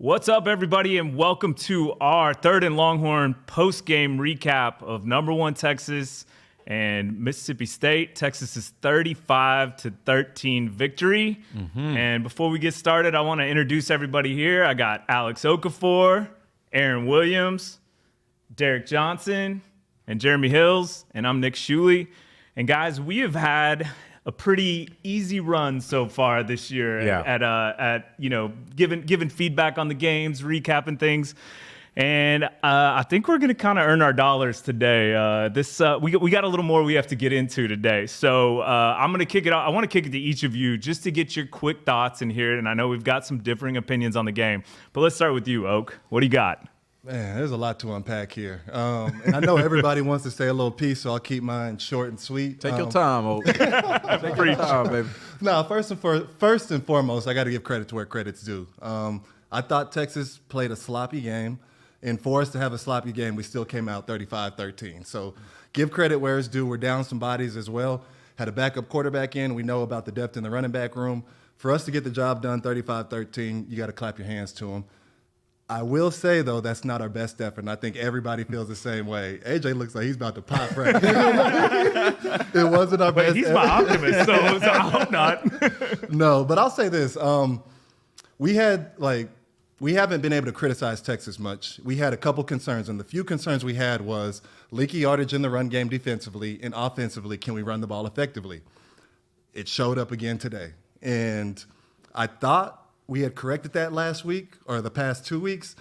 What's up, everybody, and welcome to our Third and Longhorn post-game recap of number 1 Texas and Mississippi State. Texas's 35-13 victory. And before we get started, I want to introduce everybody here. I got Alex Okafor, Aaron Williams, Derrick Johnson, and Jeremy Hills, and I'm Nick Shuley. And guys, we have had a pretty easy run so far this year at giving feedback on the games, recapping things. And I think we're going to kind of earn our dollars today. We got a little more we have to get into today. So I'm going to kick it off. I want to kick it to each of you just to get your quick thoughts in here. And I know we've got some differing opinions on the game. But let's start with you, Oak. What do you got? Man, there's a lot to unpack here. And I know everybody wants to say a little piece, so I'll keep mine short and sweet. Take your time, Oak. Take your time, baby. No, first and foremost, I got to give credit to where credit's due. I thought Texas played a sloppy game. And for us to have a sloppy game, we still came out 35-13. So give credit where it's due. We're down some bodies as well. Had a backup quarterback in. We know about the depth in the running back room. For us to get the job done 35-13, you got to clap your hands to them. I will say, though, that's not our best effort, and I think everybody feels the same way. AJ looks like he's about to pop right It wasn't our best effort. He's my optimist, so I hope not. No, but I'll say this. We haven't been able to criticize Texas much. We had a couple concerns, and the few concerns we had was leaky yardage in the run game defensively, and offensively, can we run the ball effectively? It showed up again today, and I thought we had corrected that last week or the past 2 weeks,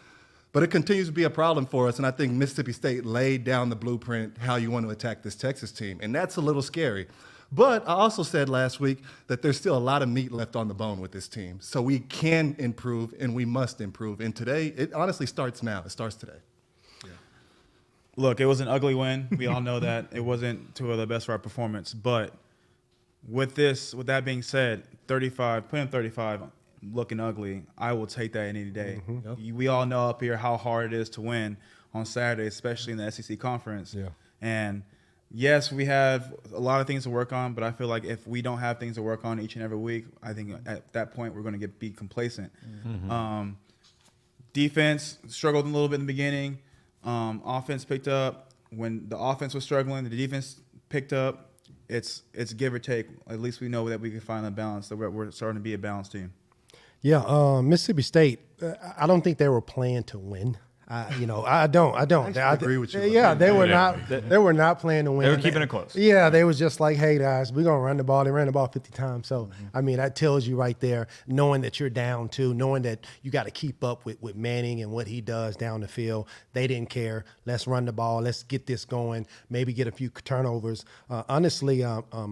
but it continues to be a problem for us. And I think Mississippi State laid down the blueprint how you want to attack this Texas team. And that's a little scary. But I also said last week that there's still a lot of meat left on the bone with this team. So we can improve and we must improve. And today, it honestly starts now. It starts today. Yeah. Look, it was an ugly win. We all know that. It wasn't to the best of our performance. But with that being said, putting 35 looking ugly, I will take that any day. Yep. We all know up here how hard it is to win on Saturday, especially in the SEC conference. Yeah. And yes, we have a lot of things to work on, but I feel like if we don't have things to work on each and every week, I think at that point we're going to be complacent. Defense struggled a little bit in the beginning. Offense picked up. When the offense was struggling, the defense picked up. It's give or take. At least we know that we can find a balance, that we're starting to be a balanced team. Yeah, Mississippi State, I don't think they were playing to win. I don't. I agree with you. Yeah, they were not. They were not playing to win. They were keeping it close. Yeah, they was just like, hey guys, we're gonna run the ball. They ran the ball 50 times. So I mean, that tells you right there, knowing that you're down 2, knowing that you got to keep up with Manning and what he does down the field. They didn't care. Let's run the ball. Let's get this going. Maybe get a few turnovers. Honestly,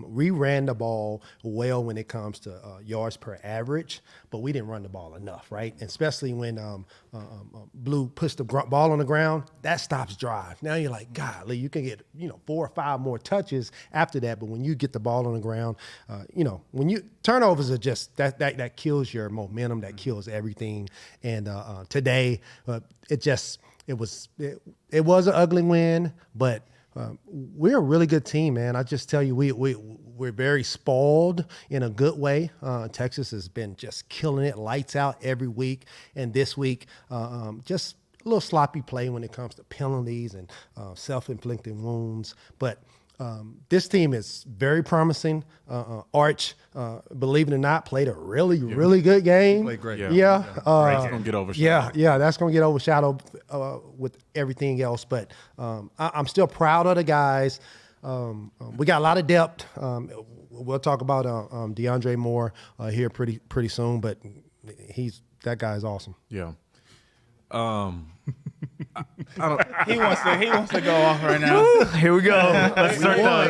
we ran the ball well when it comes to yards per average, but we didn't run the ball enough, right? And especially when Blue pushed the ball on the ground, that stops drive. Now you're like, golly, you can get 4 or 5 more touches after that. But when you get the ball on the ground, when you turnovers are just that kills your momentum, that kills everything. And today, it was an ugly win, but we're a really good team, man. I just tell you, we're very spoiled in a good way. Texas has been just killing it, lights out every week. And this week, just a little sloppy play when it comes to penalties and self-inflicted wounds. But this team is very promising. Arch, believe it or not, played a really good game. Played great. Yeah. That's going to get overshadowed. Yeah, that's going to get overshadowed with everything else. But I'm still proud of the guys. We got a lot of depth. We'll talk about DeAndre more here pretty soon, but that guy's awesome. Yeah. He wants to go off right now. Here we go. Let's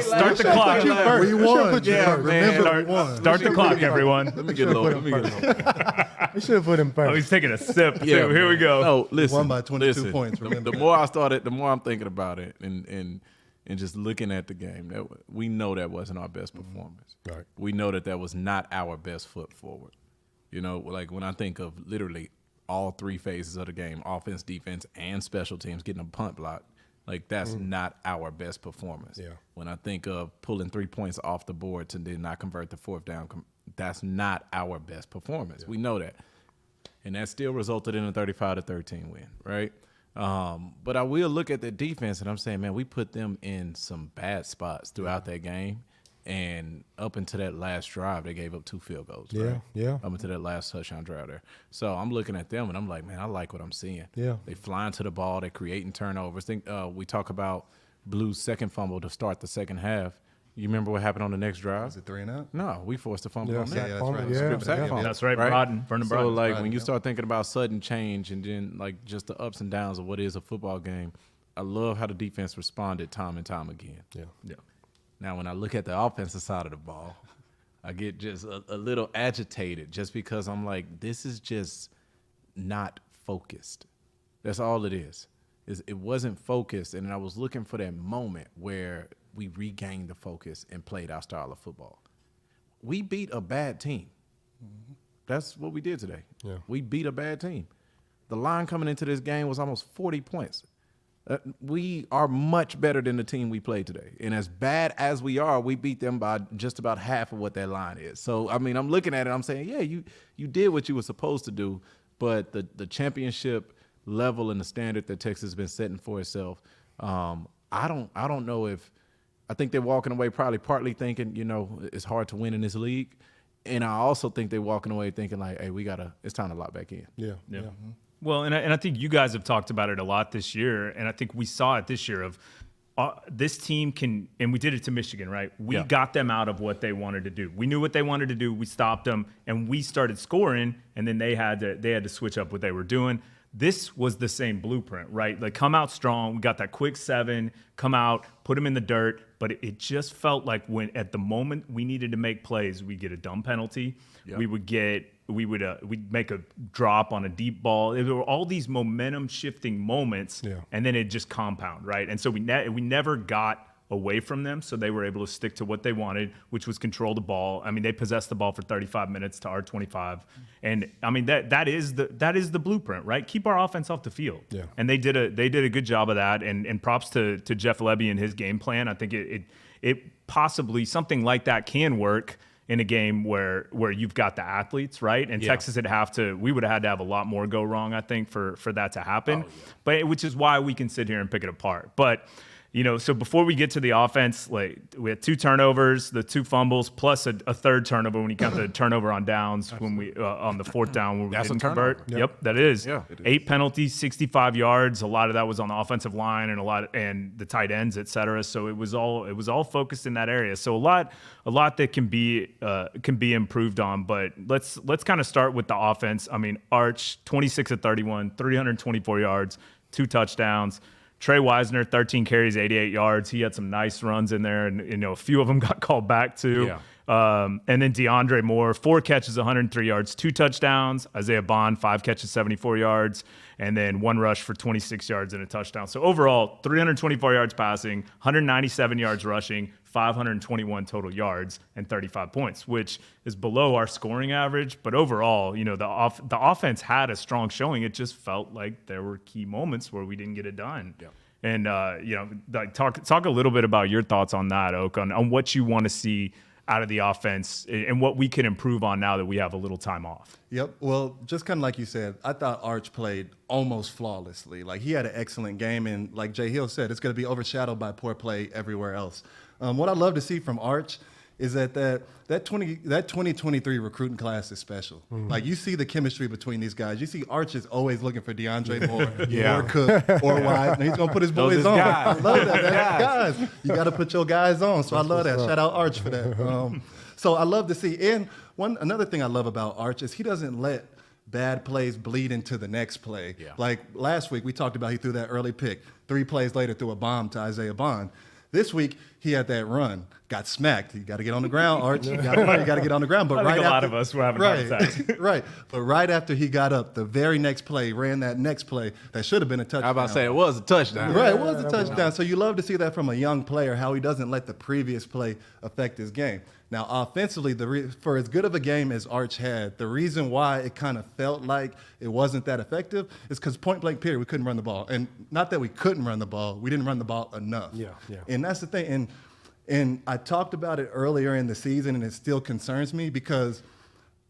start the clock. We won. Remember, we won. Start the clock, everyone. Let me get low. We should have put him first. Oh, he's taking a sip. Yeah, here we go. No, listen. Won by 22 points. The more I started, the more I'm thinking about it, and just looking at the game, we know that wasn't our best performance. Right. We know that was not our best foot forward. Like when I think of literally all three phases of the game, offense, defense, and special teams, getting a punt block. Like, that's not our best performance. Yeah. When I think of pulling 3 points off the board to then not convert the fourth down, that's not our best performance. Yeah. We know that. And that still resulted in a 35-13 win, right? But I will look at the defense, and I'm saying, man, we put them in some bad spots throughout that game. And up until that last drive, they gave up 2 field goals. Right? Yeah. Up until that last touchdown drive there. So I'm looking at them, and I'm like, man, I like what I'm seeing. Yeah. They flying to the ball. They're creating turnovers. We talk about Blue's second fumble to start the second half. You remember what happened on the next drive? Was it 3 and out? No, we forced a fumble on that. Yeah, that's right. Yeah. Sack fumble, That's right, right? Vernon So, Brodden. like, when you start thinking about sudden change and then, like, just the ups and downs of what is a football game, I love how the defense responded time and time again. Yeah. Now, when I look at the offensive side of the ball, I get just a little agitated just because I'm like, this is just not focused. That's all it is. It wasn't focused, and I was looking for that moment where we regained the focus and played our style of football. We beat a bad team. That's what we did today. Yeah. We beat a bad team. The line coming into this game was almost 40 points. We are much better than the team we played today. And as bad as we are, we beat them by just about half of what that line is. So, I mean, I'm looking at it, I'm saying, yeah, you did what you were supposed to do, but the championship level and the standard that Texas has been setting for itself, I don't know if – I think they're walking away probably partly thinking, it's hard to win in this league. And I also think they're walking away thinking like, hey, it's time to lock back in. Yeah. Well, and I think you guys have talked about it a lot this year, and I think we saw it this year of this team can, and we did it to Michigan, right? We got them out of what they wanted to do. We knew what they wanted to do. We stopped them, and we started scoring, and then they had to switch up what they were doing. This was the same blueprint, right? Like, come out strong. We got that quick 7, come out, put them in the dirt. But it just felt like when at the moment we needed to make plays, we get a dumb penalty. Yep. We'd make a drop on a deep ball. There were all these momentum shifting moments, and then it just compound, right? And so we never got away from them, so they were able to stick to what they wanted, which was control the ball. I mean, they possessed the ball for 35 minutes to our 25, and I mean that is the blueprint, right? Keep our offense off the field, and they did a good job of that. And props to Jeff Lebby and his game plan. I think it possibly something like that can work in a game where you've got the athletes, right? And Texas we would have had to have a lot more go wrong, I think, for that to happen. But which is why we can sit here and pick it apart. But so before we get to the offense, like, we had 2 turnovers, the 2 fumbles, plus a third turnover when you count the turnover on downs when we on the 4th down when we didn't convert. Yep, that is. Yeah, 8 penalties, 65 yards. A lot of that was on the offensive line and the tight ends, et cetera. So it was all focused in that area. So a lot that can be improved on. But let's kind of start with the offense. I mean, Arch 26 of 31, 324 yards, 2 touchdowns. Trey Wisner, 13 carries, 88 yards. He had some nice runs in there, and a few of them got called back too. Yeah. And then DeAndre Moore, 4 catches, 103 yards, 2 touchdowns. Isaiah Bond, 5 catches, 74 yards, and then 1 rush for 26 yards and a touchdown. So overall, 324 yards passing, 197 yards rushing, 521 total yards, and 35 points, which is below our scoring average. But overall, the offense had a strong showing. It just felt like there were key moments where we didn't get it done. Yeah. And talk a little bit about your thoughts on that, Oak, on what you want to see out of the offense and what we can improve on now that we have a little time off. Yep. Well, just kind of like you said, I thought Arch played almost flawlessly. Like, he had an excellent game, and like Jay Hill said, it's going to be overshadowed by poor play everywhere else. What I love to see from Arch is that 2023 recruiting class is special. Mm-hmm. Like, you see the chemistry between these guys. You see Arch is always looking for DeAndre Moore, or Cook, or White, and he's going to put his boys on. Guys. I love that. That's guys. You got to put your guys on. So I love that. Shout out Arch for that. So I love to see. And another thing I love about Arch is he doesn't let bad plays bleed into the next play. Yeah. Like last week, we talked about he threw that early pick. 3 plays later, threw a bomb to Isaiah Bond. This week, he had that run, got smacked. You got to get on the ground, Arch. You got to get on the ground. But I think a lot of us were having heart attacks. Right. But right after he got up, the very next play, ran that next play that should have been a touchdown. I was about to say, it was a touchdown. Right, it was a touchdown. So you love to see that from a young player, how he doesn't let the previous play affect his game. Now, offensively, for as good of a game as Arch had, the reason why it kind of felt like it wasn't that effective is because point blank period, we couldn't run the ball. And not that we couldn't run the ball, we didn't run the ball enough. Yeah. And that's the thing. And I talked about it earlier in the season, and it still concerns me because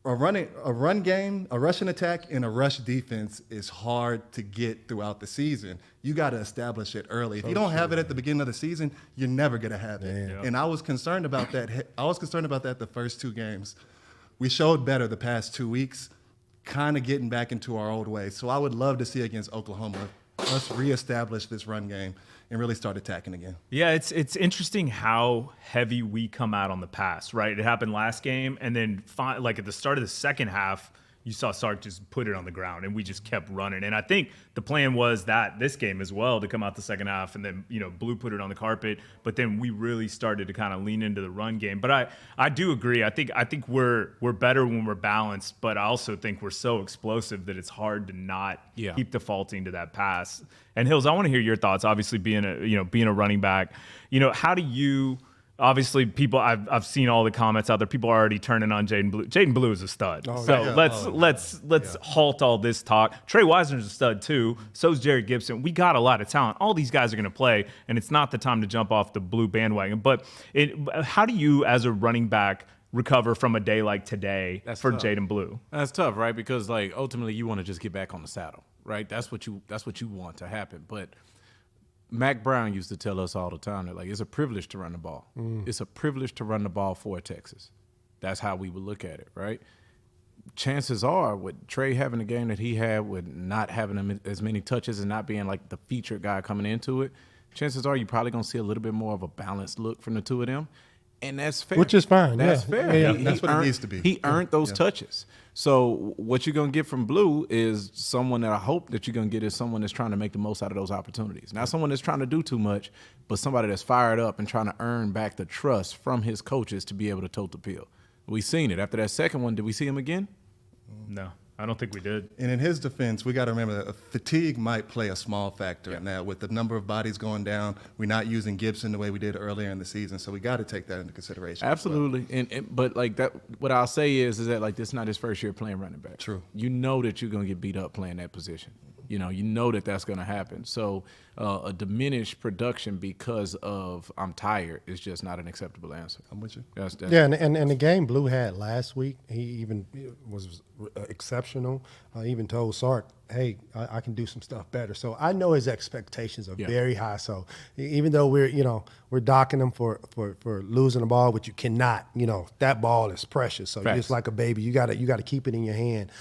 a run game, a rushing attack, and a rush defense is hard to get throughout the season. You got to establish it early. If you don't have it at the beginning of the season, you're never going to have it. Yeah. And I was concerned about that. I was concerned about that the first 2 games. We showed better the past 2 weeks, kind of getting back into our old ways. So I would love to see against Oklahoma us reestablish this run game and really start attacking again. Yeah, it's interesting how heavy we come out on the pass, right? It happened last game, and then like at the start of the second half, you saw Sark just put it on the ground, and we just kept running. And I think the plan was that this game as well to come out the second half, and then Blue put it on the carpet. But then we really started to kind of lean into the run game. But I do agree. I think we're better when we're balanced, but I also think we're so explosive that it's hard to not keep defaulting to that pass. And Hills, I want to hear your thoughts. Obviously, being a running back, how do you? Obviously, people I've seen all the comments out there. People are already turning on Jaden Blue. Jaden Blue is a stud. Let's halt all this talk. Trey Wisner's a stud too. So is Jerry Gibson. We got a lot of talent. All these guys are going to play, and it's not the time to jump off the Blue bandwagon. But how do you, as a running back, recover from a day like today for Jaden Blue? That's tough, right? Because ultimately, you want to just get back on the saddle, right? That's what you want to happen, but. Mac Brown used to tell us all the time that it's a privilege to run the ball. It's a privilege to run the ball for Texas. That's how we would look at it, right? Chances are, with Trey having the game that he had, with not having as many touches and not being the featured guy coming into it, chances are you're probably going to see a little bit more of a balanced look from the two of them. And that's fair. Which is fine. That's fair. Yeah. That's what it needs to be. He earned those touches. So what you're going to get from Blue is someone that I hope that you're going to get is someone that's trying to make the most out of those opportunities. Not someone that's trying to do too much, but somebody that's fired up and trying to earn back the trust from his coaches to be able to tote the pill. We've seen it. After that second one, did we see him again? No. I don't think we did. And in his defense, we got to remember that fatigue might play a small factor in that. With the number of bodies going down, we're not using Gibson the way we did earlier in the season, so we got to take that into consideration. Absolutely, but that, what I'll say is that this is not his first year playing running back. True. You know that you're gonna get beat up playing that position. You know that that's gonna happen. So a diminished production because of I'm tired is just not an acceptable answer. I'm with you. And the game Blue had last week, he even was exceptional. Even told Sark, hey, I can do some stuff better. So I know his expectations are very high. So even though we're docking him for losing the ball, which you cannot, that ball is precious. So it's like a baby. You gotta keep it in your hand.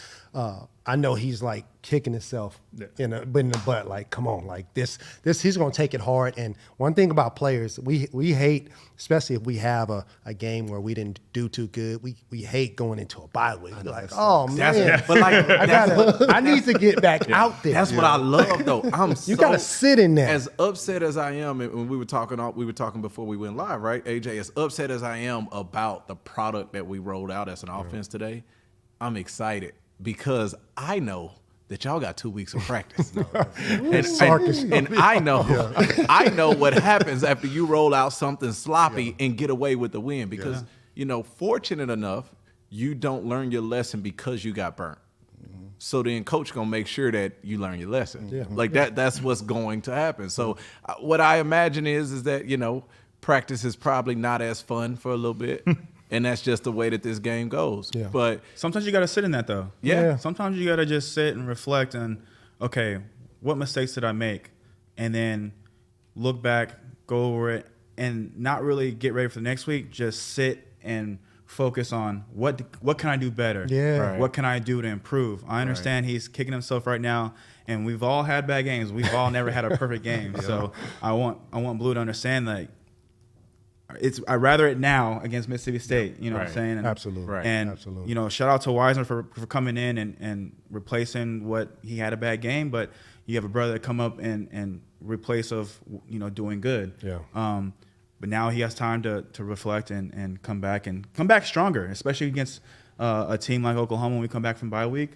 I know he's kicking himself in the butt. Come on, this he's gonna take it hard. And one thing about players, we hate, especially if we have a game where we didn't do too good. We hate going into a bye week. Oh man, but I need to get back out there. That's what I love, though. You gotta sit in there. As upset as I am, and when we were talking before we went live, right, AJ? As upset as I am about the product that we rolled out as an offense today, I'm excited because I know that y'all got 2 weeks of practice. and I know what happens after you roll out something sloppy and get away with the win because, fortunate enough, you don't learn your lesson because you got burnt. So then coach going to make sure that you learn your lesson. That's what's going to happen. So what I imagine is that, practice is probably not as fun for a little bit. And that's just the way that this game goes. Yeah. But sometimes you got to sit in that, though. Yeah. Sometimes you got to just sit and reflect on, okay, what mistakes did I make? And then look back, go over it, and not really get ready for the next week. Just sit and focus on what can I do better? Yeah. Right. What can I do to improve? I understand he's kicking himself right now, and we've all had bad games. We've all never had a perfect game. So I want Blue to understand that. I'd rather it now against Mississippi State, what I'm saying? And, Absolutely. Right. And, Absolutely. Shout out to Wisner for coming in and replacing what he had a bad game, but you have a brother that come up and replace of, doing good. Yeah. But now he has time to reflect and come back stronger, especially against a team like Oklahoma when we come back from bye week.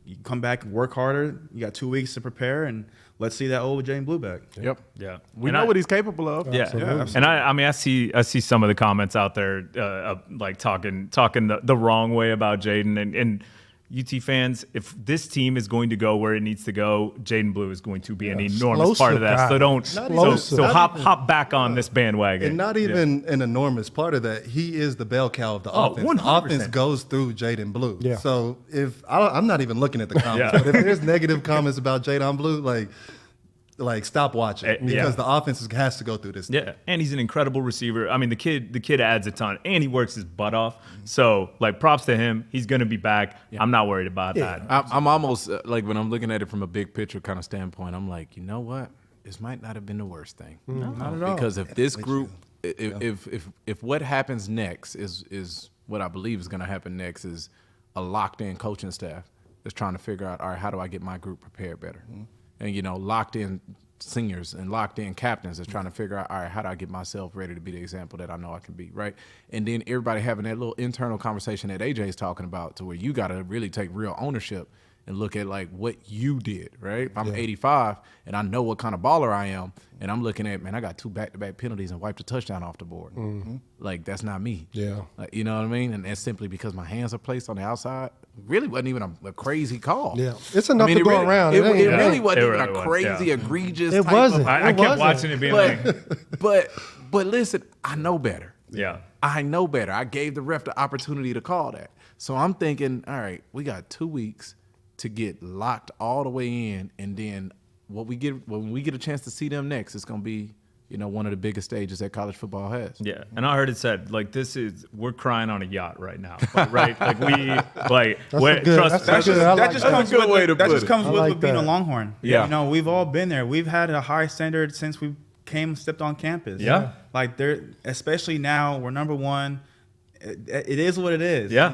you come back and work harder. You got 2 weeks to prepare, and let's see that old Jaden Blue back. Yep. Yeah. We And know what he's capable of. Yeah, Absolutely. and I mean, I see some of the comments out there like talking the wrong way about Jaden and UT fans. If this team is going to go where it needs to go, Jaden Blue is going to be an enormous part of that. So don't hop back on this bandwagon. And not even an enormous part of that. He is the bell cow of the offense. 100%. The offense goes through Jaden Blue. Yeah. So if I'm not even looking at the comments, Yeah. but if there's negative comments about Jaden Blue, like stop watching because the offense has to go through this. Yeah, and he's an incredible receiver. I mean, the kid adds a ton, and he works his butt off. So, like, props to him. He's going to be back. I'm not worried about that. I'm almost like when I'm looking at it from a big picture kind of standpoint, I'm like, you know what? This might not have been the worst thing. Not at all. Because if this group, if what happens next is what I believe is going to happen next is a locked in coaching staff that's trying to figure out, all right, how do I get my group prepared better? And, locked in seniors and locked in captains that's trying to figure out, all right, how do I get myself ready to be the example that I know I can be, right? And then everybody having that little internal conversation that AJ is talking about to where you got to really take real ownership and look at, like, what you did, right? If I'm 85 and I know what kind of baller I am and I'm looking at, man, I got 2 back-to-back penalties and wiped a touchdown off the board. Like, that's not me. Yeah. Like, you know what I mean? And that's simply because my hands are placed on the outside. Really wasn't even a crazy call. Yeah. It's enough to go around. It ain't- really wasn't It even really a was, crazy, yeah. egregious It type wasn't. of, I kept wasn't. watching it being like, but listen, I know better. yeah. I know better. I gave the ref the opportunity to call that. So I'm thinking, all right, we got 2 weeks to get locked all the way in, and then when we get a chance to see them next, it's gonna be, one of the biggest stages that college football has. Yeah, and I heard it said like we're crying on a yacht right now, right? Like trust. That's good. I That like just that. comes That's a good with way to that put just it. comes I with like being a that. Longhorn. Yeah. We've all been there. We've had a high standard since we stepped on campus. Yeah. Like especially now we're number one. It is what it is. Yeah.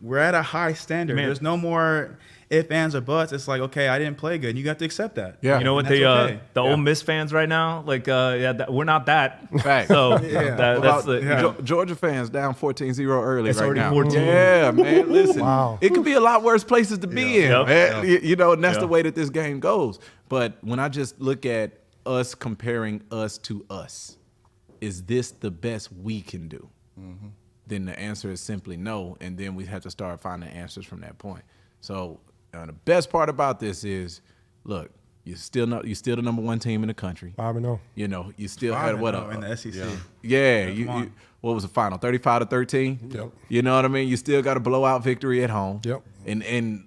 We're at a high standard. Man. There's no more ifs, ands, or buts. It's like, okay, I didn't play good. You got to accept that. Yeah. You know what And that's okay. the Ole Miss fans right now, like we're not that. Fact. So What that's about Georgia fans down 14-0 early It's right already now. 14. Yeah, man. Listen, Wow. it could be a lot worse places to be in, Yep. man. And that's Yeah. the way that this game goes. But when I just look at us comparing us to us, is this the best we can do? Then the answer is simply no, and then we have to start finding answers from that point. So the best part about this is, look, you're still the number one team in the country. 5-0. You still had what in the SEC. Yeah, come on. what was the final? 35-13. Yep. You know what I mean? You still got a blowout victory at home. Yep. And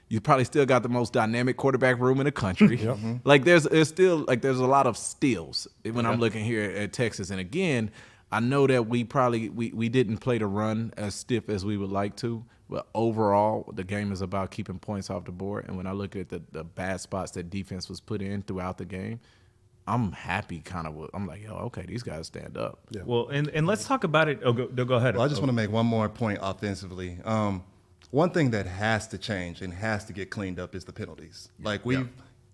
you probably still got the most dynamic quarterback room in the country. Yep. Like there's still there's a lot of steals when I'm looking here at Texas. And again, I know that we didn't play the run as stiff as we would like to, but overall the game is about keeping points off the board. And when I look at the bad spots that defense was put in throughout the game, I'm happy I'm like, okay, these guys stand up. Yeah. well, and let's talk about it. Oh, go ahead. Well, I just want to make one more point offensively. One thing that has to change and has to get cleaned up is the penalties. Like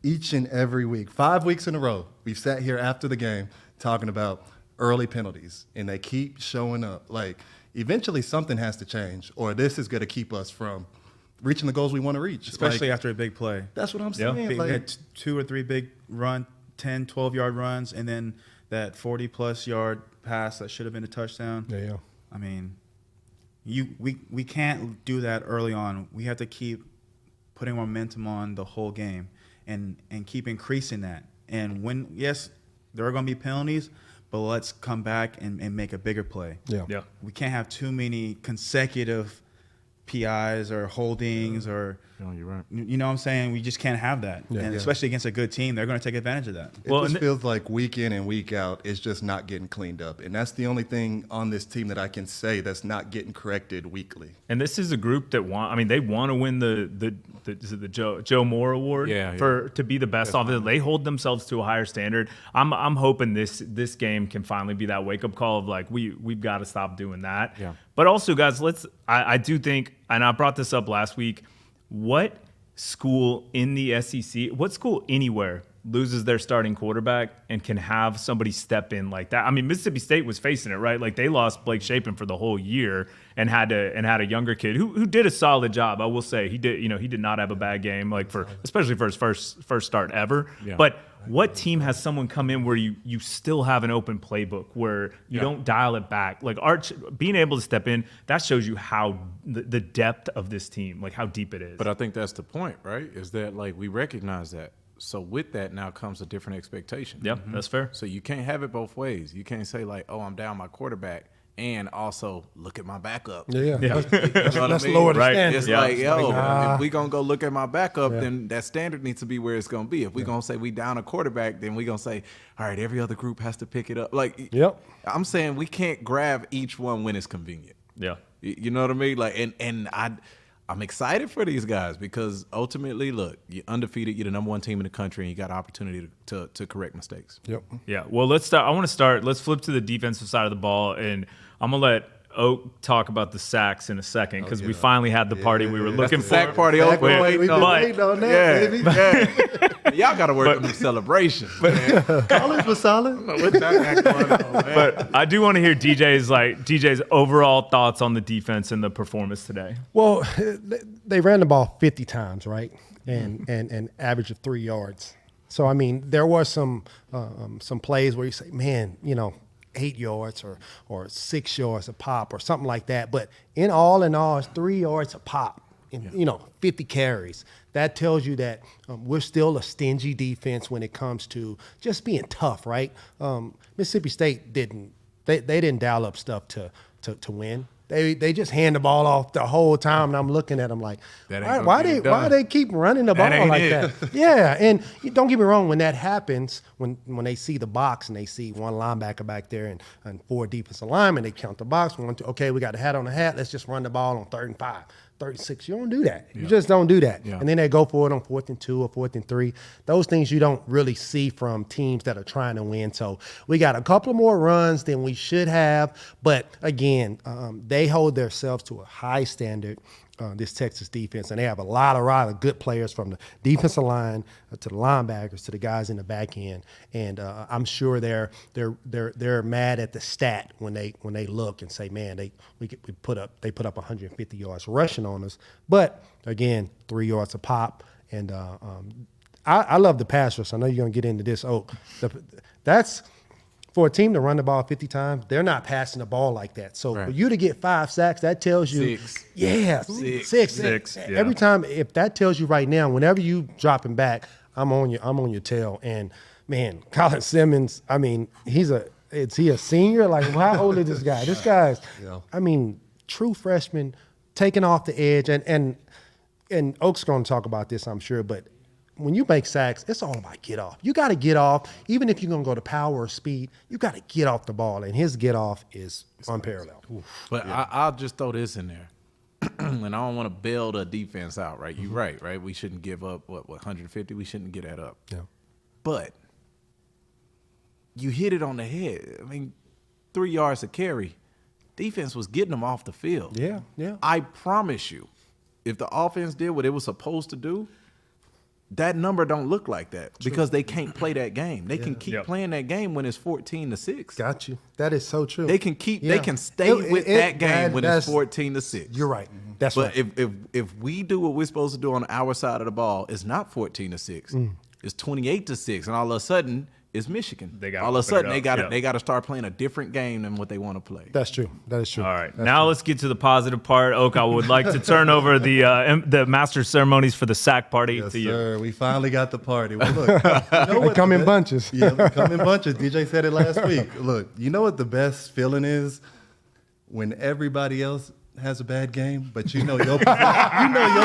each and every week, 5 weeks in a row, we've sat here after the game talking about early penalties, and they keep showing up. Like eventually something has to change, or this is going to keep us from reaching the goals we want to reach. Especially Like, after a big play. that's what I'm Yeah. saying. We Like, had 2 or 3 big 10, 12-yard runs, and then that 40-plus yard pass that should have been a touchdown. Yeah. I mean, we can't do that early on. We have to keep putting momentum on the whole game and keep increasing that. And yes, there are going to be penalties, but let's come back and make a bigger play. Yeah. We can't have too many consecutive PIs or holdings or No, you're right. you know what I'm saying? We just can't have that. Yeah. And Yeah. especially against a good team, they're going to take advantage of that. It Well, just and feels like week in and week out, it's just not getting cleaned up. And that's the only thing on this team that I can say that's not getting corrected weekly. And this is a group that they want to win the Joe Moore Award to be the best offense. They hold themselves to a higher standard. I'm hoping this game can finally be that wake up call of like we've got to stop doing that. Yeah. But also, guys, I do think, and I brought this up last week, what school in the SEC, what school anywhere loses their starting quarterback and can have somebody step in like that. I mean, Mississippi State was facing it, right? Like they lost Blake Shapen for the whole year and had a younger kid who did a solid job. I will say he did not have a bad game, like especially for his first start ever. Yeah. But what team has someone come in where you still have an open playbook where you don't dial it back? Like Arch being able to step in, that shows you how the depth of this team, like how deep it is. But I think that's the point, right? Is that like we recognize that. So with that now comes a different expectation. Yeah, that's fair. So you can't have it both ways. You can't say like, oh, I'm down my quarterback and also look at my backup. Yeah. Let's lower the standard. It's like, if we going to go look at my backup, then that standard needs to be where it's going to be. If we going to say we down a quarterback, then we going to say, all right, every other group has to pick it up. Like, I'm saying we can't grab each one when it's convenient. Yeah. You know what I mean? Like, and I'm excited for these guys because ultimately, look, you're undefeated. You're the number one team in the country, and you got an opportunity to correct mistakes. Yep. Yeah. Well, let's start. Let's flip to the defensive side of the ball, and I'm gonna let Oak talk about the sacks in a second because we finally had the party we were looking for. Sack party. We've been waiting on that, baby. Yeah. Y'all got to work on the celebration. College was solid. But I do want to hear DJ's overall thoughts on the defense and the performance today. Well, they ran the ball 50 times, right? And average of 3 yards. So, I mean, there were some plays where you say, man, 8 yards or 6 yards a pop or something like that. But in all, it's 3 yards a pop. And, 50 carries. That tells you that we're still a stingy defense when it comes to just being tough, right? Mississippi State didn't dial up stuff to win. They just hand the ball off the whole time, and I'm looking at them like, why they keep running the ball like that? Yeah, and don't get me wrong, when that happens, when they see the box and they see one linebacker back there and 4 defensive linemen, they count the box. 1, 2, okay, we got the hat on the hat. Let's just run the ball on 3rd and 5. 36. You don't do that. You just don't do that. Yeah. And then they go for it on 4th and 2 or 4th and 3. Those things you don't really see from teams that are trying to win. So we got a couple more runs than we should have. But again, they hold themselves to a high standard, this Texas defense, and they have a lot of good players from the defensive line to the linebackers to the guys in the back end. And I'm sure they're mad at the stat when they look and say, man, they put up 150 yards rushing on us. But again, 3 yards a pop. And I love the pass rush. I know you're gonna get into this. That's for a team to run the ball 50 times, they're not passing the ball like that. So for you to get 5 sacks, that tells you 6. Yeah, 6. Every time, if that tells you right now, whenever you dropping back, I'm on your tail. And man, Colin Simmons, I mean, is he a senior? Like, how old is this guy? This guy's, I mean, true freshman, taking off the edge. And Oak's going to talk about this, I'm sure, but when you make sacks, it's all about get off. You got to get off. Even if you're going to go to power or speed, you got to get off the ball. And his get off is unparalleled. But I'll just throw this in there. And I don't want to build a defense out, right? You're right? We shouldn't give up, 150? We shouldn't get that up. Yeah. But you hit it on the head. I mean, 3 yards a carry. Defense was getting them off the field. Yeah. I promise you, if the offense did what it was supposed to do, that number don't look like that because they can't play that game. They can keep playing that game when it's 14-6. Got you. That is so true. They can keep. They can stay with that game when it's 14-6. You're right. That's right. But if we do what we're supposed to do on our side of the ball, it's not 14-6. It's 28-6, and all of a sudden it's Michigan. All of a sudden they got to start playing a different game than what they want to play. That's true. That is true. All right, now let's get to the positive part. Oak, I would like to turn over the master ceremonies for the sack party to you. Sir, we finally got the party. Well, look, they come in bunches. Yeah, they come in bunches. DJ said it last week. Look, you know what the best feeling is? When everybody else has a bad game, but you know your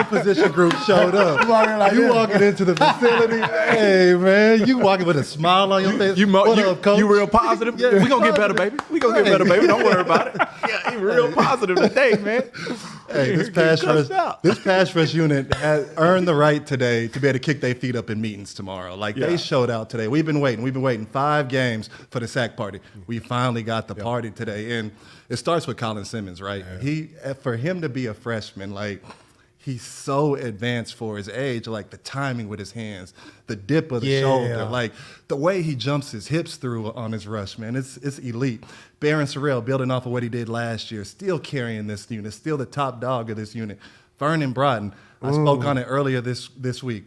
position group showed up. You walking into the facility, hey man, you walking with a smile on your face. What up, coach? You real positive? Yeah, we gonna get better, baby. We gonna get better, baby. Don't worry about it. Yeah, you real positive today, man. Hey, this pass rush unit has earned the right today to be able to kick their feet up in meetings tomorrow. Like they showed out today. We've been waiting 5 games for the sack party. We finally got the party today, and it starts with Colin Simmons, right? For him to be a freshman, like he's so advanced for his age, like the timing with his hands, the dip of the Yeah. shoulder, like the way he jumps his hips through on his rush, man, it's elite. Barron Sorrell, building off of what he did last year, still carrying this unit, still the top dog of this unit. Vernon Broughton, I spoke on it earlier this week.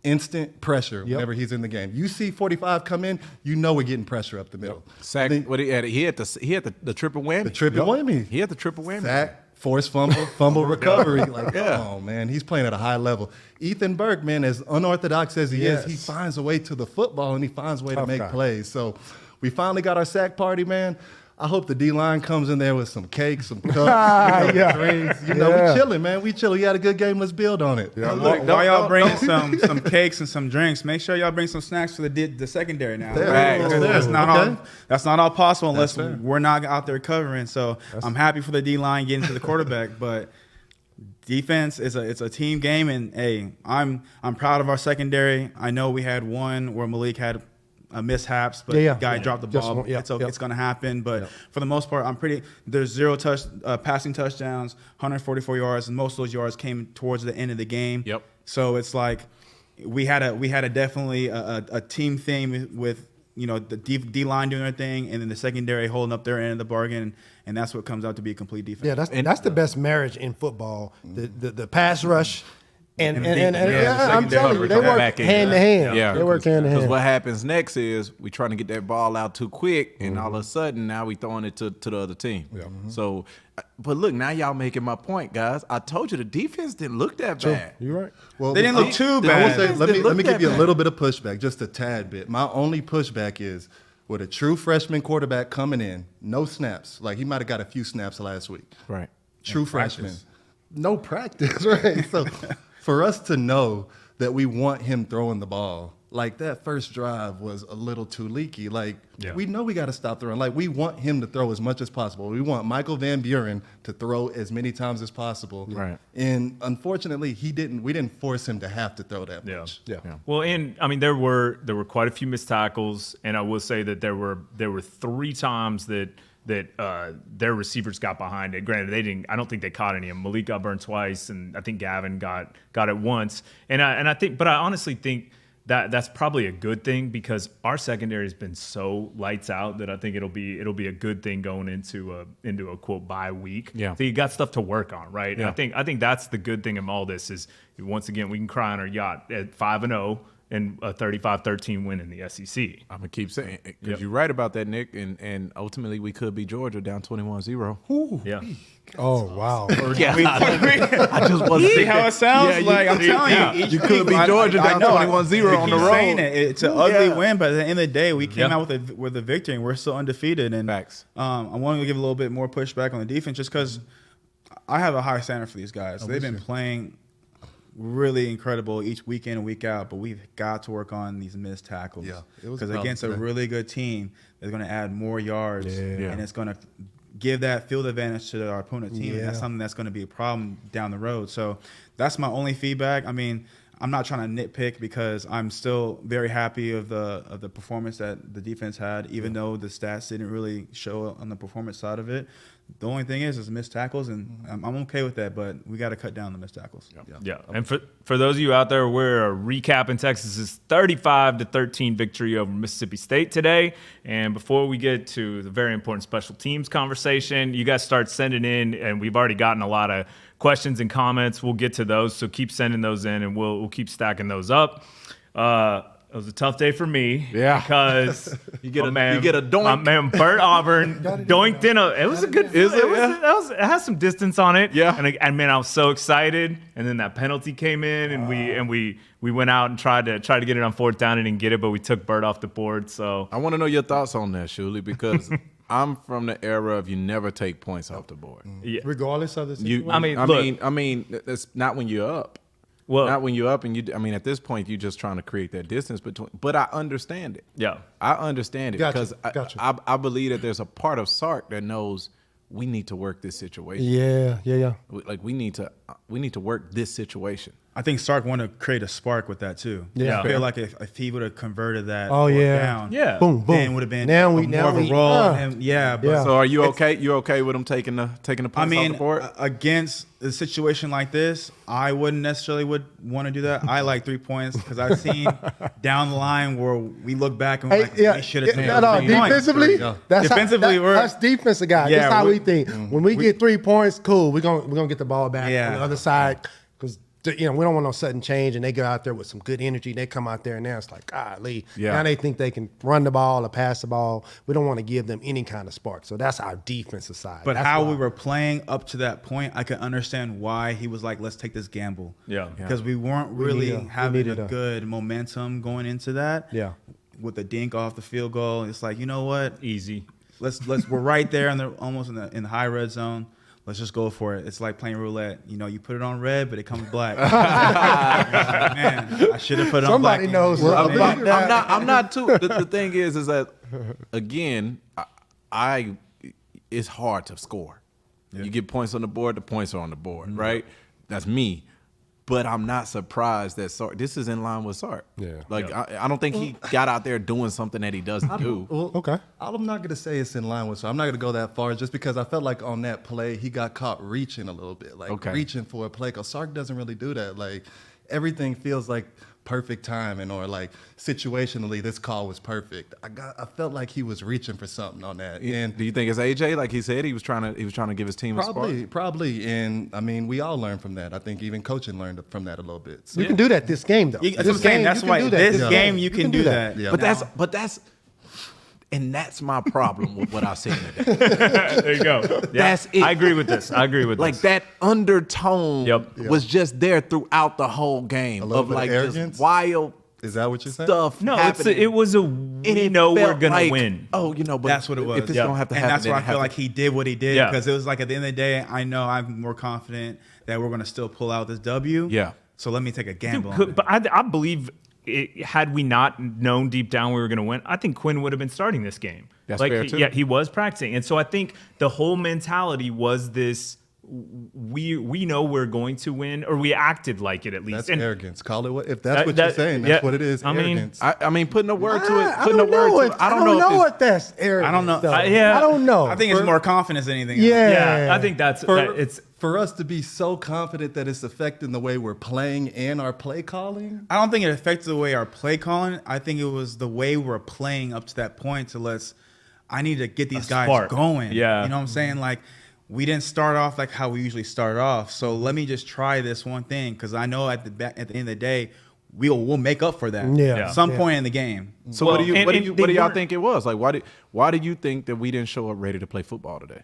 Instant pressure whenever he's in the game. You see 45 come in, you know we're getting pressure up the middle. Sack. What he had? He had the triple whammy. The triple whammy. He had the triple whammy. Sack, forced fumble recovery. Like, oh man, he's playing at a high level. Ethan Burke, man, as unorthodox as he is, he finds a way to the football and he finds a way to make plays. So we finally got our sack party, man. I hope the D-line comes in there with some cakes, some cups, drinks. We chilling, man. We chilling. You had a good game. Let's build on it. Yeah, look, while y'all bring some cakes and some drinks, make sure y'all bring some snacks for the secondary now. Right. That's not all possible unless we're not out there covering. So I'm happy for the D-line getting to the quarterback, but defense it's a team game, and hey, I'm proud of our secondary. I know we had one where Malik had mishaps, but the guy dropped the ball. It's going to happen. But for the most part, there's 0 passing touchdowns, 144 yards, and most of those yards came towards the end of the game. Yep. So it's like we had a definitely a team theme with the D line doing their thing, and then the secondary holding up their end of the bargain, and that's what comes out to be a complete defense. Yeah, that's the best marriage in football. The pass rush. And I'm telling you, they work hand to hand. Yeah, they work hand to hand. Because what happens next is we trying to get that ball out too quick, and all of a sudden now we throwing it to the other team. Yeah. So, but look, now y'all making my point, guys. I told you the defense didn't look that bad. You're right. Well, they didn't look too bad. Let me give you a little bit of pushback, just a tad bit. My only pushback is with a true freshman quarterback coming in, no snaps. Like he might have got a few snaps last week. Right. True freshman. No practice, right? So for us to know that we want him throwing the ball, like that first drive was a little too leaky. Like we know we got to stop throwing. Like we want him to throw as much as possible. We want Michael Van Buren to throw as many times as possible. Right. And unfortunately, we didn't force him to have to throw that much. Yeah. Well, and I mean there were quite a few missed tackles, and I will say that there were 3 times that their receivers got behind it. Granted, I don't think they caught any. Malik got burned twice, and I think Gavin got it once. And I honestly think that's probably a good thing because our secondary has been so lights out that I think it'll be a good thing going into a quote bye week. Yeah. So you got stuff to work on, right? Yeah. And I think that's the good thing of all this is once again we can cry on our yacht at 5-0. And a 35-13 win in the SEC. I'm going to keep saying it because you're right about that, Nick. And ultimately, we could be Georgia down 21-0. Yeah. Oh, wow. I just want to see how it sounds like. I'm telling you. You could be Georgia down 21-0 on the road. Saying it. It's an ugly win, but at the end of the day, we came out with a victory, and we're still undefeated. And Facts. I want to give a little bit more pushback on the defense just because I have a high standard for these guys. They've been playing really incredible each week in and week out, but we've got to work on these missed tackles. Yeah, it was because against a really good team, they're going to add more yards, and it's going to give that field advantage to our opponent team. And that's something that's going to be a problem down the road. So that's my only feedback. I mean, I'm not trying to nitpick because I'm still very happy of the performance that the defense had, even though the stats didn't really show on the performance side of it. The only thing is missed tackles, and I'm okay with that, but we got to cut down the missed tackles. Yeah. And for those of you out there, we're recapping Texas's 35-13 victory over Mississippi State today. And before we get to the very important special teams conversation, you guys start sending in, and we've already gotten a lot of questions and comments. We'll get to those, so keep sending those in, and we'll keep stacking those up. It was a tough day for me because you get a doink. My man Bert Auburn doinked in it was a good. It has some distance on it. Yeah. And man, I was so excited. And then that penalty came in, and we went out and tried to get it on 4th down and didn't get it, but we took Bert off the board. So I want to know your thoughts on that, Shuley, because I'm from the era of you never take points off the board. Yeah. Regardless of the situation. I mean, that's not when you're up. Well, not when you're up and at this point, you're just trying to create that distance between. But I understand it. Yeah. I understand it Gotcha. because I believe that there's a part of Sark that knows we need to work this situation. Yeah. Like we need to work this situation. I think Sark wanted to create a spark with that too. Yeah. I feel like if he would have converted that yeah. down, Boom, boom. then would have been Now more of a role. And but So are you okay? You okay with him taking the points I mean, off the board? against a situation like this, I wouldn't necessarily want to do that. I like 3 points because I've seen down the line where we look back and we're like, we should have taken those 3 points. Defensively, Defensively, that's defensive guys. Yeah, That's how we think. When we get 3 points, cool. We're gonna get the ball back on the other side because we don't want no sudden change. And they go out there with some good energy. They come out there and now it's like, golly. Yeah. Now they think they can run the ball or pass the ball. We don't want to give them any kind of spark. So that's our defensive side. But that's how why. we were playing up to that point, I could understand why he was like, let's take this gamble. Yeah. Because we weren't really having needed a good momentum going into that. Yeah. With the dink off the field goal, it's like, you know what? Easy. Let's we're right there almost in the high red zone. Let's just go for it. It's like playing roulette. You know, you put it on red, but it comes black. Man, I should have put it on black. Somebody knows I'm something. not too. The thing is that again, it's hard to score. Yeah. You get points on the board. The points are on the board, right? That's me. But I'm not surprised that Sark. This is in line with Sark. Yeah. I don't think he got out there doing something that he doesn't do. Well, Okay. I'm not going to say it's in line with, so I'm not going to go that far just because I felt like on that play, he got caught reaching a little bit, reaching for a play. Because Sark doesn't really do that. Like, everything feels like perfect timing or like situationally, this call was perfect. I felt like he was reaching for something on that. And do you think it's AJ? Like he said, he was trying to give his team a spark? Probably. And I mean, we all learned from that. I think even coaching learned from that a little bit. So. You can do that this game, though. That's what I'm saying. That's why this game you can do that. Yeah. And that's my problem with what I've seen today. There you go. Yeah, That's it. I agree with this. Like that undertone was just there throughout the whole game of like just wild Is that what you're saying? stuff. No, happening. it was a we know we're gonna like, win. Oh, but that's what it was. If it's gonna have to and happen, that's why I feel like he did what he did Yeah. because it was like at the end of the day, I know I'm more confident that we're gonna still pull out this W. Yeah. So let me take a gamble. on it. But I believe had we not known deep down we were going to win, I think Quinn would have been starting this game. That's fair too. Yeah, he was practicing, and so I think the whole mentality was this: we know we're going to win, or we acted like it at least. That's and arrogance. Call it what if that's what you're saying. That's what it is. Arrogance. I mean, putting a word to it. I Putting a don't word know to if it. I don't know what that's arrogant. I don't know. though. I don't know. I think it's more confidence than anything else. Yeah. I think that's it's. For us to be so confident that it's affecting the way we're playing and our play calling. I don't think it affected the way our play calling. I think it was the way we're playing up to that point. I need to get these guys spark. going. Yeah. You know what I'm saying? Like, we didn't start off like how we usually start off. So let me just try this one thing because I know at the end of the day, we'll make up for that. Yeah. Some point in the game. So Well, what do and they y'all weren't- think it was? Like why do you think that we didn't show up ready to play football today?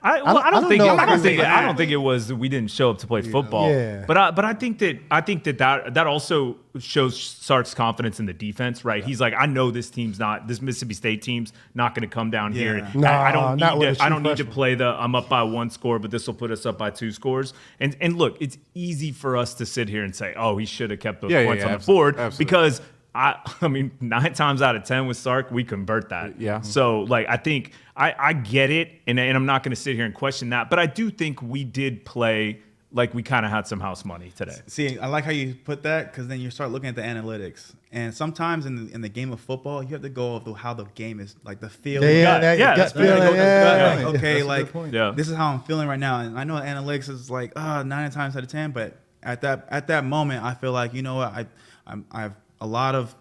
I don't think it was we didn't show up to play football. Yeah. But I think that also shows Sark's confidence in the defense, right? He's like, I know this Mississippi State team's not going to come down here. No, I don't not with a true need to freshman. play I'm up by 1 score, but this will put us up by 2 scores. And look, it's easy for us to sit here and say, oh, he should have kept those points on the board because. I mean, 9 times out of 10 with Sark, we convert that. Yeah. So, like, I think I get it, and I'm not going to sit here and question that. But I do think we did play like we kind of had some house money today. See, I like how you put that because then you start looking at the analytics. And sometimes in the game of football, you have to go of how the game is, like the feel. That's Okay, like Yeah. this is how I'm feeling right now. And I know analytics is like 9 times out of 10, but at that moment, I feel like, you know what, I have a lot of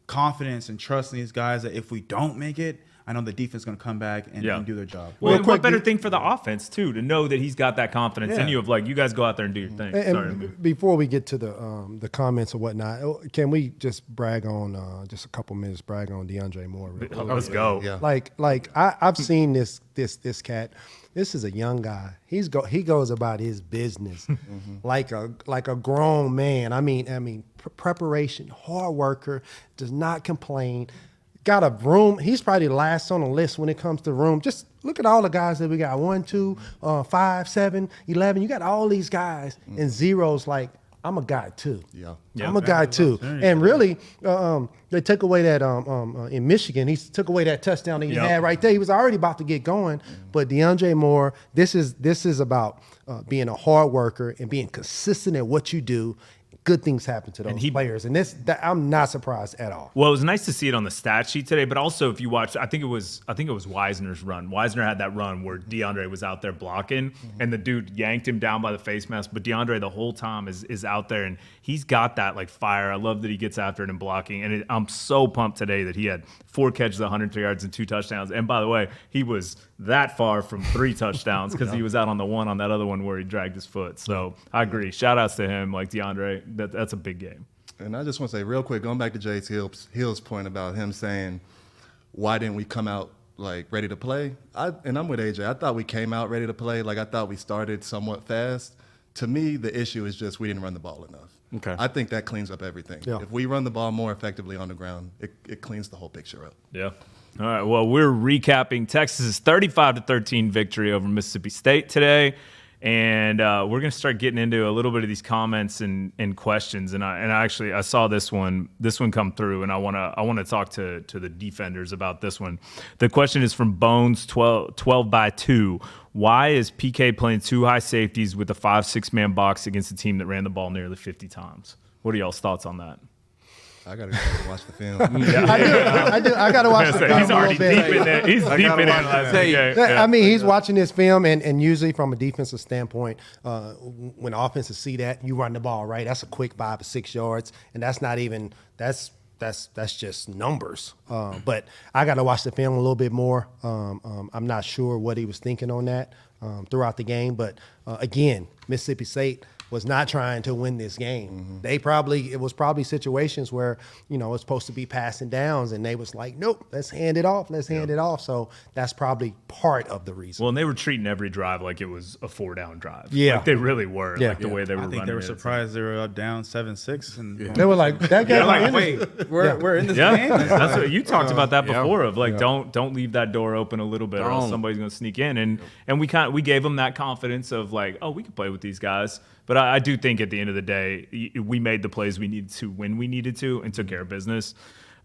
confidence and trust in these guys that if we don't make it, I know the defense is going to come back and do their job. Well, what better thing for the offense, too, to know that he's got that confidence in you of like, you guys go out there and do your thing. And before we get to the comments or whatnot, can we just brag on just a couple minutes brag on DeAndre Moore? Real quick? Let's go. Yeah. Like I've seen this cat. This is a young guy. He goes about his business like a grown man. I mean, preparation, hard worker, does not complain. Got a room. He's probably the last on the list when it comes to room. Just look at all the guys that we got. 1, 2, 5, 7, 11. You got all these guys and zeros. Like, I'm a guy too. Yeah. I'm a guy too. And really, they took away that in Michigan. He took away that touchdown that he had right there. He was already about to get going. But DeAndre Moore, this is about being a hard worker and being consistent at what you do. good things happen to those players. And I'm not surprised at all. Well, it was nice to see it on the stat sheet today, but also if you watch, I think it was Wisner's run. Wisner had that run where DeAndre was out there blocking, and the dude yanked him down by the face mask. But DeAndre the whole time is out there, and he's got that like fire. I love that he gets after it and blocking. And I'm so pumped today that he had 4 catches, 103 yards, and 2 touchdowns. And by the way, he was that far from 3 touchdowns because he was out on the one on that other one where he dragged his foot. So I agree. Shout outs to him, like DeAndre. That's a big game. And I just want to say real quick, going back to Jay's Hill's point about him saying, why didn't we come out like ready to play? And I'm with AJ. I thought we came out ready to play. Like I thought we started somewhat fast. To me, the issue is just we didn't run the ball enough. Okay. I think that cleans up everything. Yeah. If we run the ball more effectively on the ground, it cleans the whole picture up. Yeah. All right. Well, we're recapping Texas's 35-13 victory over Mississippi State today. And we're going to start getting into a little bit of these comments and questions. And I saw this one come through, and I want to talk to the defenders about this one. The question is from Bones 12x2. Why is PK playing 2 high safeties with a 5-6 man box against a team that ran the ball nearly 50 times? What are y'all's thoughts on that? I got to go watch the film. I do. I got to watch the film. He's already deep in there. He's deep in it. I mean, he's watching this film, and usually from a defensive standpoint, when offenses see that, you run the ball, right? That's a quick 5 or 6 yards, and that's not even that's just numbers. But I got to watch the film a little bit more. I'm not sure what he was thinking on that throughout the game, but again, Mississippi State was not trying to win this game. Mm-hmm. It was probably situations where, it's supposed to be passing downs, and they was like, nope, let's hand it off. Hand it off. So that's probably part of the reason. Well, and they were treating every drive like it was a 4-down drive. Yeah. Like they really were. Yeah. Like the way they were I think running they were it. surprised they were up down 7-6. And They were like, that they're game. like, wait, we're in this Yeah, game? that's what you talked about that before. Of like, don't leave that door open a little bit, or else somebody's going to sneak in. And we gave them that confidence of like, oh, we can play with these guys. But I do think at the end of the day, we made the plays we needed to when we needed to and took care of business.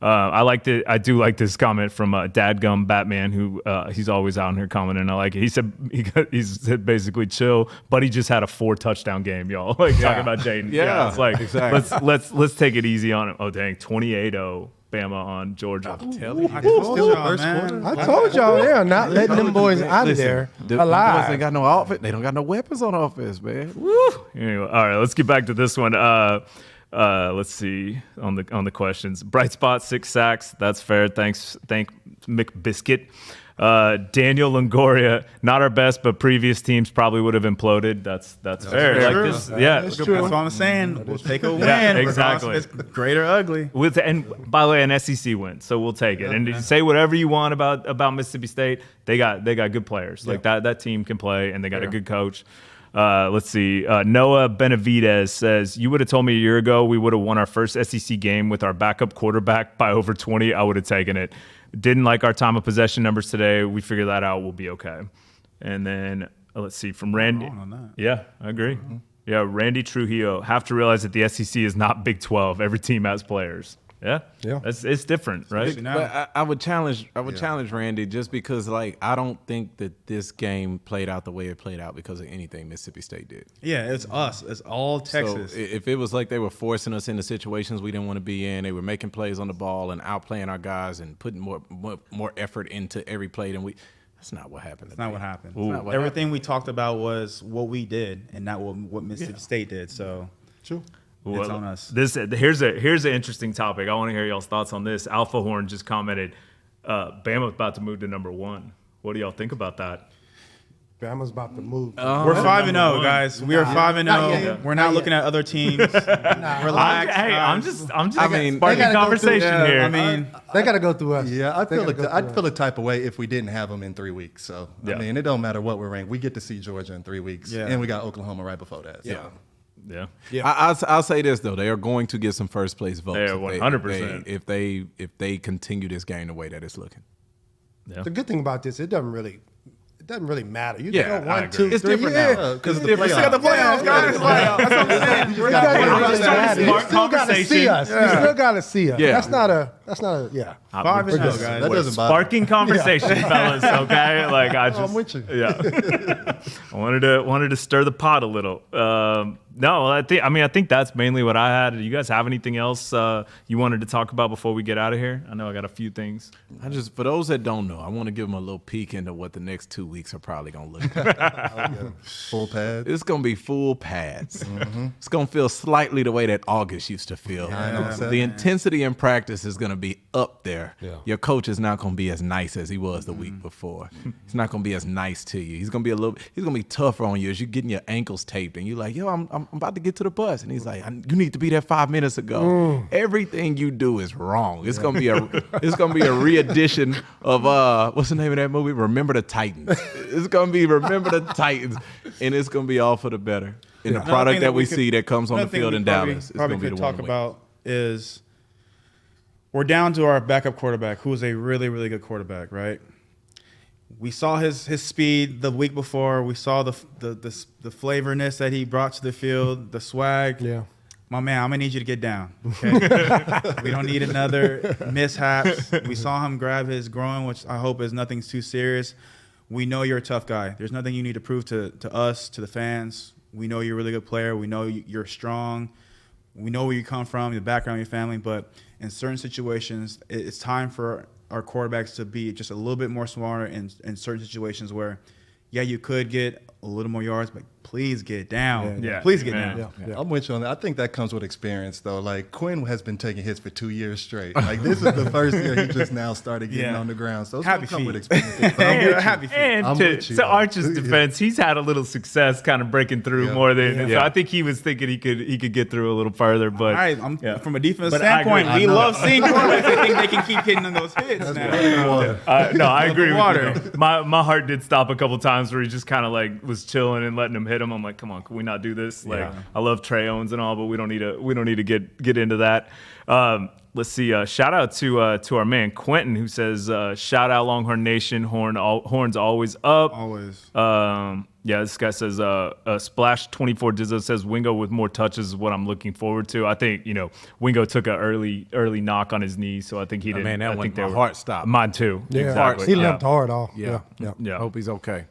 I do like this comment from Dadgum Batman, who he's always out here commenting. I like it. He said basically chill, but he just had a 4 touchdown game, y'all. Like talking about Jaden. Yeah, it's like exactly. let's take it easy on him. Oh dang, 28-0. Bama on Georgia. I told y'all, man. I told y'all, they're not letting them boys out of there alive. They got no offense. They don't got no weapons on offense, man. Anyway, all right, let's get back to this one. Let's see on the questions. Bright spot, 6 sacks. That's fair. Thank McBiscuit. Daniel Longoria, not our best, but previous teams probably would have imploded. That's fair. True. Like this, yeah. That's That's true. what I'm saying. We'll take a win. Yeah, exactly. It's great or ugly. And by the way, an SEC win, so we'll take it. And you say whatever you want about Mississippi State. They got good players. Like that team can play, and they got a good coach. Let's see. Noah Benavidez says, you would have told me a year ago we would have won our first SEC game with our backup quarterback by over 20. I would have taken it. Didn't like our time of possession numbers today. We figured that out. We'll be okay. And then let's see from Randy. On that. Yeah, I agree. Mm-hmm. Yeah, Randy Trujillo. Have to realize that the SEC is not Big 12. Every team has players. Yeah. It's different, right? But I would challenge Randy just because, like, I don't think that this game played out the way it played out because of anything Mississippi State did. Yeah, it's us. It's all Texas. So if it was like they were forcing us into situations we didn't want to be in, they were making plays on the ball and outplaying our guys and putting more effort into every play than we. That's not what happened. That's not what happened. Not Everything we talked about was what we did and not what Mississippi State did. So True. it's on us. Here's an interesting topic. I want to hear y'all's thoughts on this. Alpha Horn just commented, Bama's about to move to number 1. What do y'all think about that? Bama's about to move. We're 5-0, guys. We are 5-0. We're not looking at other teams. Relax. I'm just sparking gotta go conversation through- here. I mean, They got to go through us. Yeah, I'd They feel gotta go I'd through feel us. a type of way if we didn't have them in 3 weeks. So Yeah. I mean, it don't matter what we're ranked. We get to see Georgia in 3 weeks, Yeah. and we got Oklahoma right before that. So. Yeah. I'll say this though: they are going to get some first place votes. Yeah, if they- 100%. If they continue this game the way that it's looking. The good thing about this, it doesn't really matter. You Yeah, can go I 1, agree. 2, It's 3. different Yeah. now. Because of the different. playoffs. the playoffs, guys. That's what I'm saying. You still gotta starting you smart still gotta see conversation. us. You still gotta see us. Yeah. That's not a yeah. 5-0, guys. That doesn't bother me. Sparking conversation, fellas. Okay, like I just I'm with you. yeah. I wanted to stir the pot a little. No, I think that's mainly what I had. Do you guys have anything else you wanted to talk about before we get out of here? I know I got a few things. For those that don't know, I want to give them a little peek into what the next 2 weeks are probably going to look like. Full pads. It's going to be full pads. It's going to feel slightly the way that August used to feel. The intensity in practice is going to be up there. Yeah. Your coach is not going to be as nice as he was the week before. He's not going to be as nice to you. He's going to be tougher on you as you're getting your ankles taped and you're like, yo, I'm about to get to the bus. And he's like, you need to be there 5 minutes ago. Everything you do is wrong. It's going to be a re-edition of what's the name of that movie? Remember the Titans. It's going to be Remember the Titans, and it's going to be all for the better. And the product that we see that comes on the field in Dallas is going to be the talk one about is we're down to our backup quarterback, who is a really, really good quarterback, right? We saw his speed the week before. We saw the flavorness that he brought to the field, the swag. Yeah. My man, I'm going to need you to get down. Okay? We don't need another mishaps. We saw him grab his groin, which I hope is nothing too serious. We know you're a tough guy. There's nothing you need to prove to us, to the fans. We know you're a really good player. We know you're strong. We know where you come from, the background of your family. But in certain situations, it's time for our quarterbacks to be just a little bit more smarter in certain situations where, yeah, you could get a little more yards, but please get down. Yeah. Please get Man. down. I'm with you on that. I think that comes with experience, though. Like, Quinn has been taking hits for 2 years straight. Like, this is the first year he just now started getting on the ground. So it's going to come with experience. But I'm with you. Happy feet. And to Arch's defense, he's had a little success kind of breaking through more than. So I think he was thinking he could get through a little further. But All right, from a defense But I standpoint, agree. we love seeing quarterbacks that think they can keep hitting on those hits now. no, I agree Water. with you. My heart did stop a couple times where he just kind of like was chilling and letting him hit him. I'm like, come on, can we not do this? Like, I love Trey Owens and all, but we don't need to get into that. Let's see. Shout out to our man Quentin, who says, "Shout out Longhorn Nation. Horns always up. Always. This guy says, Splash 24 Dizzo says Wingo with more touches is what I'm looking forward to. I think Wingo took an early knock on his knee, so I think he didn't. Man, that I think my heart stopped. Mine too. Yeah. Exactly. He limped hard off. Yeah. Yeah. Hope he's okay.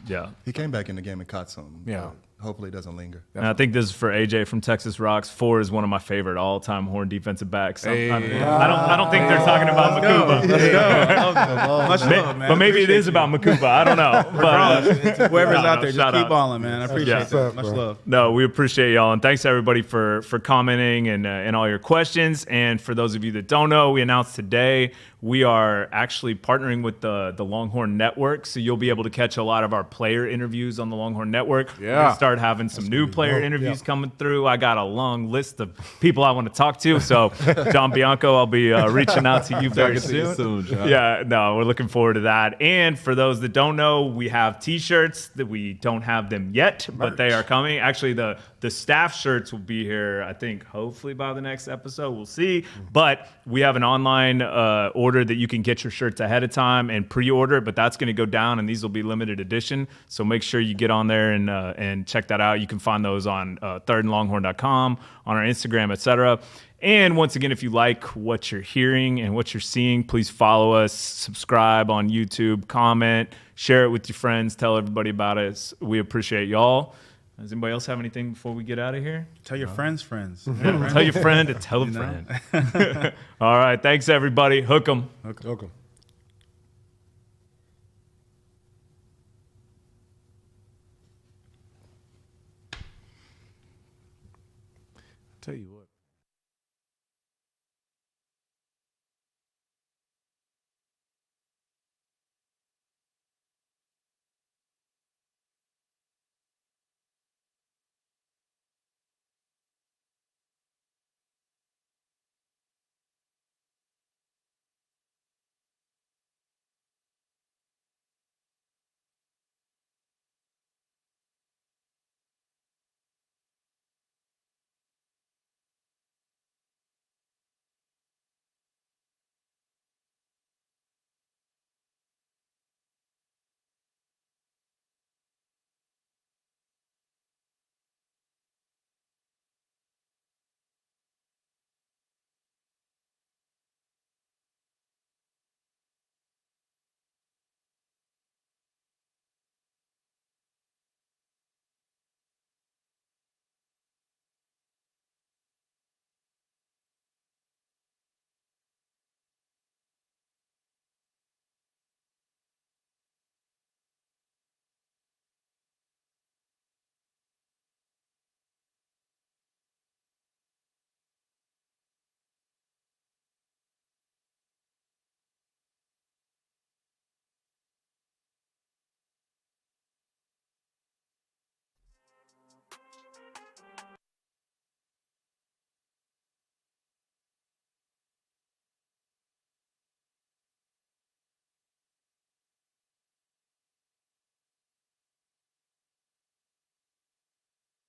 Yeah. He came back in the game and caught something. Yeah. Hopefully it doesn't linger. And I think this is for AJ from Texas Rocks. 4 is one of my favorite all-time Horn defensive backs. I don't think they're talking about Makuba. Let's go. Much love, man. But maybe it is about Makuba. I don't know. But Whoever's out there, shout just out. keep balling, man. I appreciate that. Much love. No, we appreciate y'all, and thanks everybody for commenting and all your questions. And for those of you that don't know, we announced today we are actually partnering with the Longhorn Network, so you'll be able to catch a lot of our player interviews on the Longhorn Network. Yeah. We're gonna start having some new player interviews coming through. I got a long list of people I want to talk to. So, John Bianco, I'll be reaching out to you very soon. John. Yeah, no, we're looking forward to that. And for those that don't know, we have T-shirts that we don't have them yet, but they are coming. Actually, the staff shirts will be here, I think, hopefully by the next episode. We'll see. But we have an online order that you can get your shirts ahead of time and pre-order, but that's going to go down, and these will be limited edition. So make sure you get on there and check that out. You can find those on thirdandlonghorn.com, on our Instagram, etc. And once again, if you like what you're hearing and what you're seeing, please follow us, subscribe on YouTube, comment, share it with your friends, tell everybody about it. We appreciate y'all. Does anybody else have anything before we get out of here? Tell your friends. Tell your friend to tell a friend. All right. Thanks, everybody. Hook 'em. Welcome.